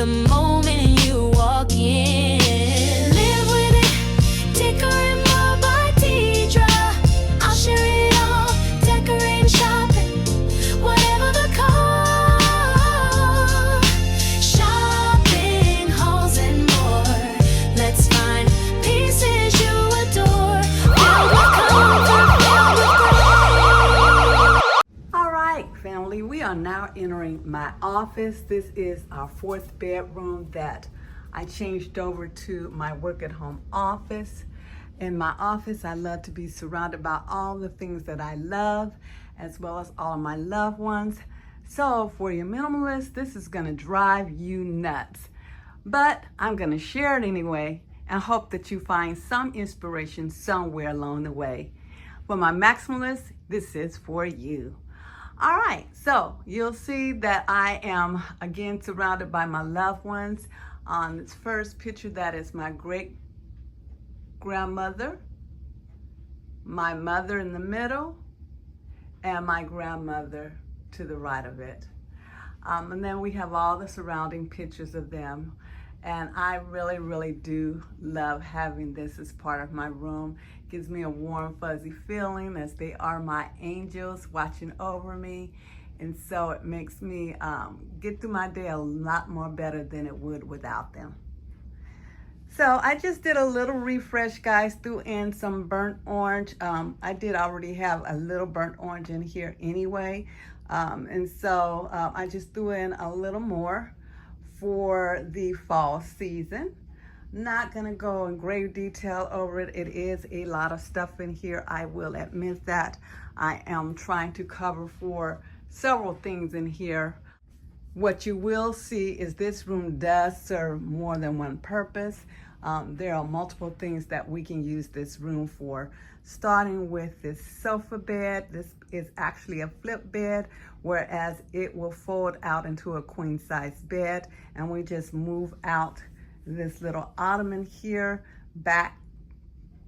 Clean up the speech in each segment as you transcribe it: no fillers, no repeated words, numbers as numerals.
the moment you walk in. Live with it, decorate more by Deidre. I'll share it all, decorate, shopping, whatever the call. Shopping, hauls, and more. Let's find pieces you adore. Filled with comfort, filled with grace. All right, family, we are now entering my office. This is our fourth bedroom that I changed over to my work at home office. In my office, I love to be surrounded by all the things that I love, as well as all of my loved ones. So for you minimalists, this is gonna drive you nuts. But I'm gonna share it anyway and hope that you find some inspiration somewhere along the way. For my maximalists, this is for you. All right, so you'll see that I am again surrounded by my loved ones. On this first picture, that is my great grandmother, my mother in the middle, and my grandmother to the right of it. And then we have all the surrounding pictures of them. And I really, really do love having this as part of my room. Gives me a warm, fuzzy feeling as they are my angels watching over me. And so it makes me get through my day a lot more better than it would without them. So I just did a little refresh, guys, threw in some burnt orange. I did already have a little burnt orange in here anyway. And so I just threw in a little more for the fall season. Not gonna go in great detail over it. It is a lot of stuff in here. I will admit that. I am trying to cover for several things in here. What you will see is this room does serve more than one purpose. There are multiple things that we can use this room for, starting with this sofa bed. This is actually a flip bed, whereas it will fold out into a queen size bed, and we just move out this little ottoman here back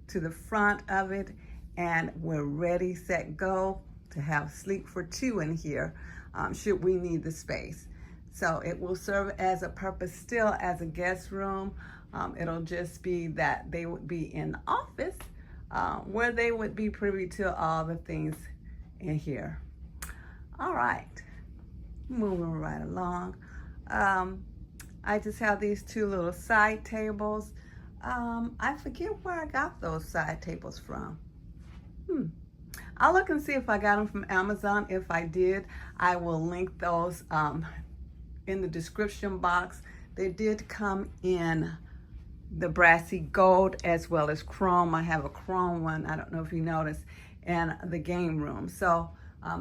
to the front of it, and we're ready, set, go to have sleep for two in here, should we need the space. So it will serve as a purpose still as a guest room. It'll just be that they would be in the office where they would be privy to all the things in here. All right, moving right along. I just have these two little side tables. I forget where I got those side tables from. I'll look and see if I got them from Amazon. If I did, I will link those in the description box. They did come in the brassy gold as well as chrome. I have a chrome one, I don't know if you noticed, in the game room. So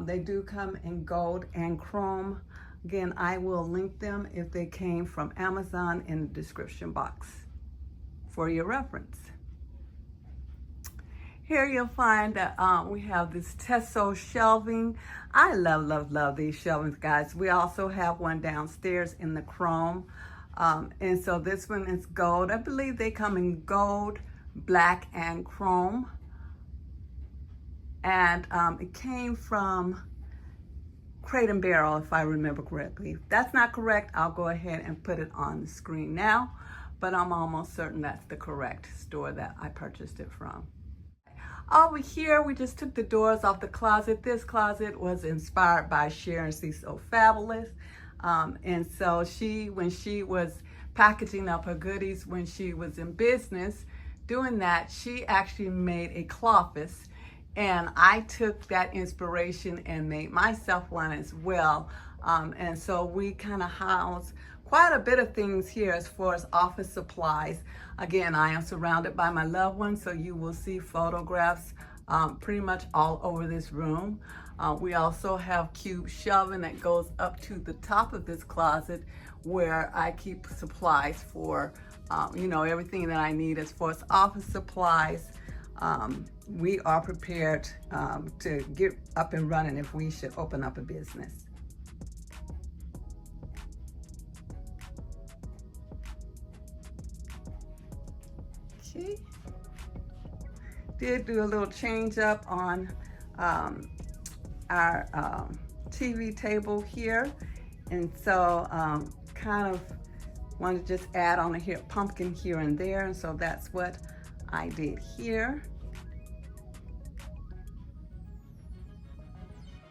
they do come in gold and chrome. Again, I will link them if they came from Amazon in the description box for your reference. Here you'll find that we have this Tesso shelving. I love these shelvings, guys. We also have one downstairs in the chrome. And so this one is gold. I believe they come in gold, black, and chrome. And it came from Crate and Barrel, if I remember correctly. If that's not correct, I'll go ahead and put it on the screen now, but I'm almost certain that's the correct store that I purchased it from. Over here, we just took the doors off the closet. This closet was inspired by Sharon C. So Fabulous. And so when she was packaging up her goodies when she was in business, doing that, she actually made a cloffice. And I took that inspiration and made myself one as well. And so we kind of house quite a bit of things here as far as office supplies. Again, I am surrounded by my loved ones, so you will see photographs pretty much all over this room. We also have cube shelving that goes up to the top of this closet where I keep supplies for, everything that I need as far as office supplies. We are prepared to get up and running if we should open up a business. Okay. Did do a little change up on our TV table here, and so kind of Want to just add on a pumpkin here and there, and so that's what I did here.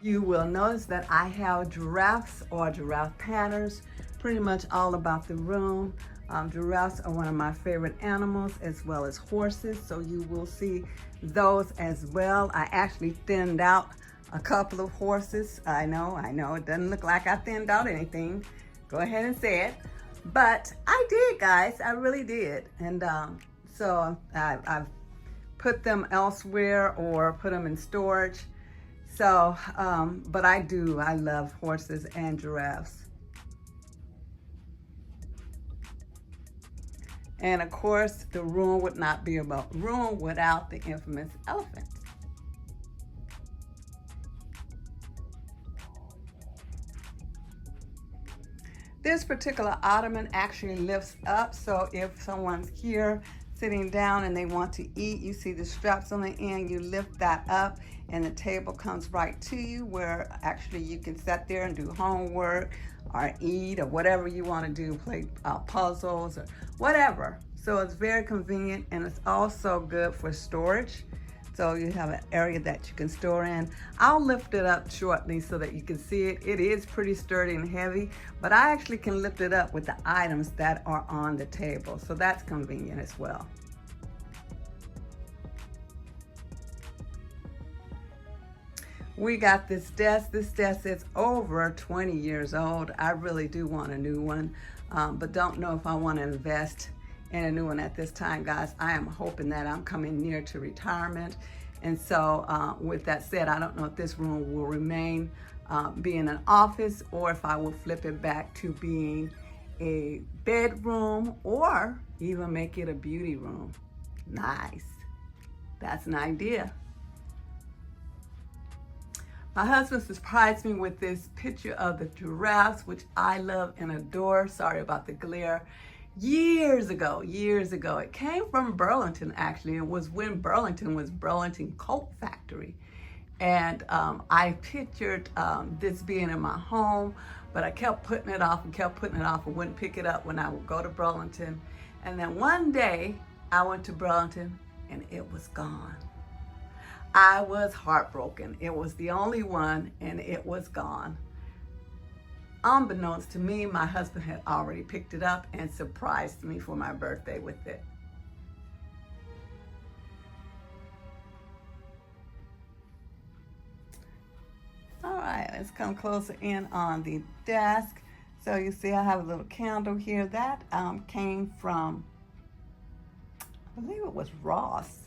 You will notice that I have giraffes or giraffe patterns pretty much all about the room. Giraffes are one of my favorite animals, as well as horses, so you will see those as well. I actually thinned out a couple of horses. I know, it doesn't look like I thinned out anything. Go ahead and say it. But I did, guys, I really did. And so I've put them elsewhere or put them in storage. So, but I love horses and giraffes. And of course, the room would not be a room without the infamous elephant. This particular ottoman actually lifts up, so if someone's here sitting down and they want to eat, you see the straps on the end, you lift that up and the table comes right to you, where actually you can sit there and do homework or eat or whatever you want to do, play puzzles or whatever. So it's very convenient, and it's also good for storage. So you have an area that you can store in. I'll lift it up shortly so that you can see it. It is pretty sturdy and heavy, but I actually can lift it up with the items that are on the table. So that's convenient as well. We got this desk. This desk is over 20 years old. I really do want a new one, but don't know if I want to invest in a new one at this time, guys. I am hoping that I'm coming near to retirement. And so with that said, I don't know if this room will remain being an office or if I will flip it back to being a bedroom or even make it a beauty room. Nice. That's an idea. My husband surprised me with this picture of the giraffes, which I love and adore. Sorry about the glare. Years ago. It came from Burlington, actually. It was when Burlington was Burlington Coat Factory. And I pictured this being in my home, but I kept putting it off and wouldn't pick it up when I would go to Burlington. And then one day I went to Burlington and it was gone. I was heartbroken. It was the only one and it was gone. Unbeknownst to me, my husband had already picked it up and surprised me for my birthday with it. All right, let's come closer in on the desk. So you see I have a little candle here. That came from, I believe it was Ross.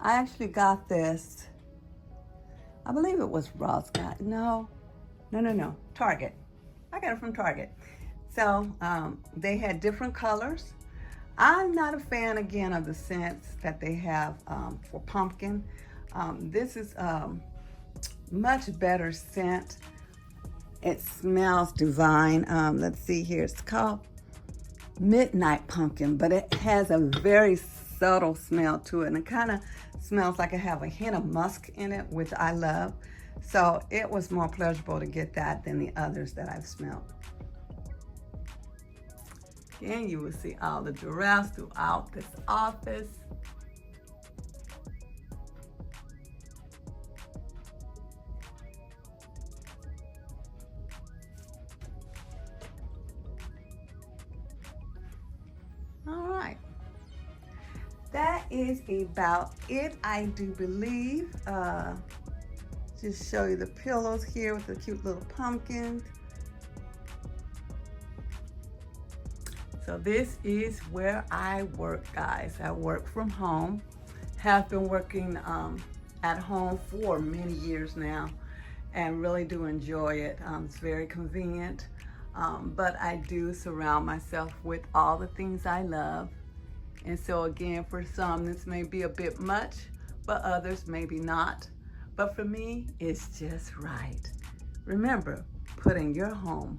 I actually got this, I believe it was Ross. No, Target. I got it from Target. So they had different colors. I'm not a fan, again, of the scents that they have for pumpkin. This is much better scent. It smells divine. Let's see here. It's called Midnight Pumpkin, but it has a very subtle smell to it, and it kind of smells like it have a hint of musk in it, which I love. So it was more pleasurable to get that than the others that I've smelled. Again, you will see all the giraffes throughout this office. All right. That is about it, I do believe. Just show you the pillows here with the cute little pumpkins. So this is where I work, guys. I work from home. Have been working at home for many years now and really do enjoy it. It's very convenient, but I do surround myself with all the things I love. And so again, for some, this may be a bit much, but others maybe not. But for me, it's just right. Remember, put in your home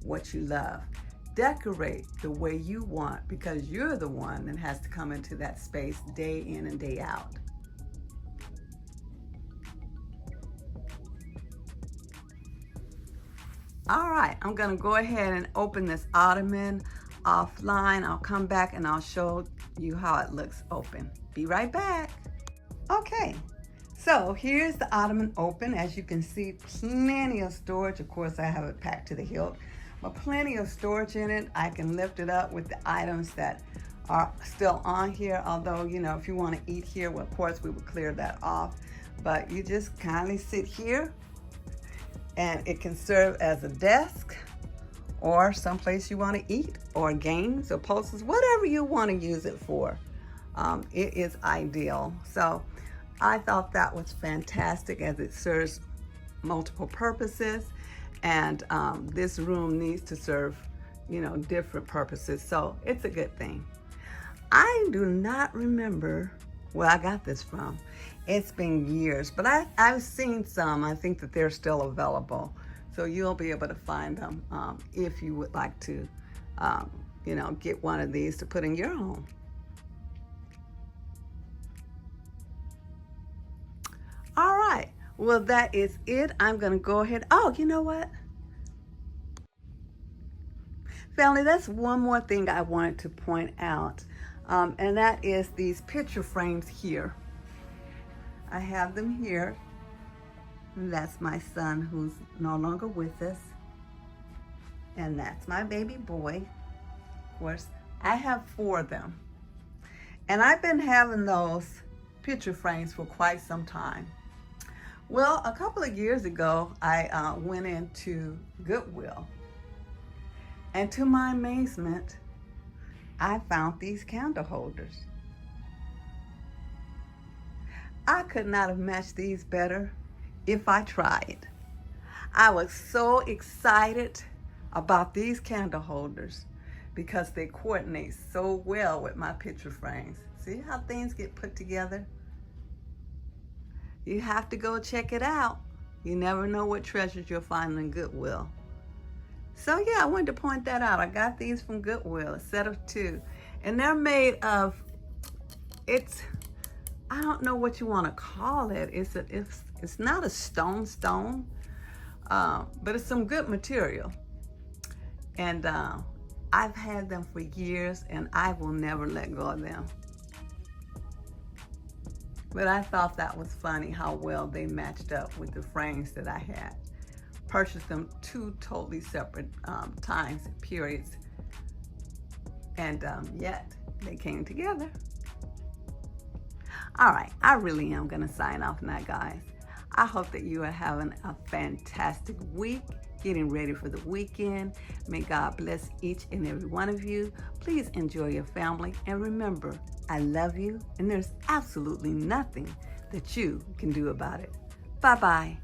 what you love. Decorate the way you want, because you're the one that has to come into that space day in and day out. All right, I'm gonna go ahead and open this ottoman. offline. I'll come back and I'll show you how it looks open. Be right back. Okay, so here's the ottoman open. As you can see, plenty of storage. Of course, I have it packed to the hilt, but plenty of storage in it. I can lift it up with the items that are still on here. Although, you know, if you want to eat here, well, of course, we would clear that off. But you just kindly sit here, and it can serve as a desk or someplace you want to eat, or games or posters, whatever you want to use it for. It is ideal. So I thought that was fantastic, as it serves multiple purposes, and this room needs to serve, you know, different purposes. So it's a good thing. I do not remember where I got this from. It's been years, but I've seen some. I think that they're still available. So you'll be able to find them if you would like to, you know, get one of these to put in your home. All right, well, that is it. I'm gonna go ahead. Oh, you know what? Family, that's one more thing I wanted to point out, and that is these picture frames here. I have them here. And that's my son, who's no longer with us. And that's my baby boy. Of course, I have 4 of them. And I've been having those picture frames for quite some time. Well, a couple of years ago, I went into Goodwill. And to my amazement, I found these candle holders. I could not have matched these better if I tried. I was so excited about these candle holders because they coordinate so well with my picture frames. See how things get put together? You have to go check it out. You never know what treasures you'll find in Goodwill. So yeah, I wanted to point that out. I got these from Goodwill, a set of 2. And they're made of, I don't know what you want to call it. It's not a stone, but it's some good material. And I've had them for years, and I will never let go of them. But I thought that was funny how well they matched up with the frames that I had. Purchased them 2 totally separate times and periods, and yet they came together. All right, I really am gonna sign off now, guys. I hope that you are having a fantastic week, getting ready for the weekend. May God bless each and every one of you. Please enjoy your family, and remember, I love you, and there's absolutely nothing that you can do about it. Bye-bye.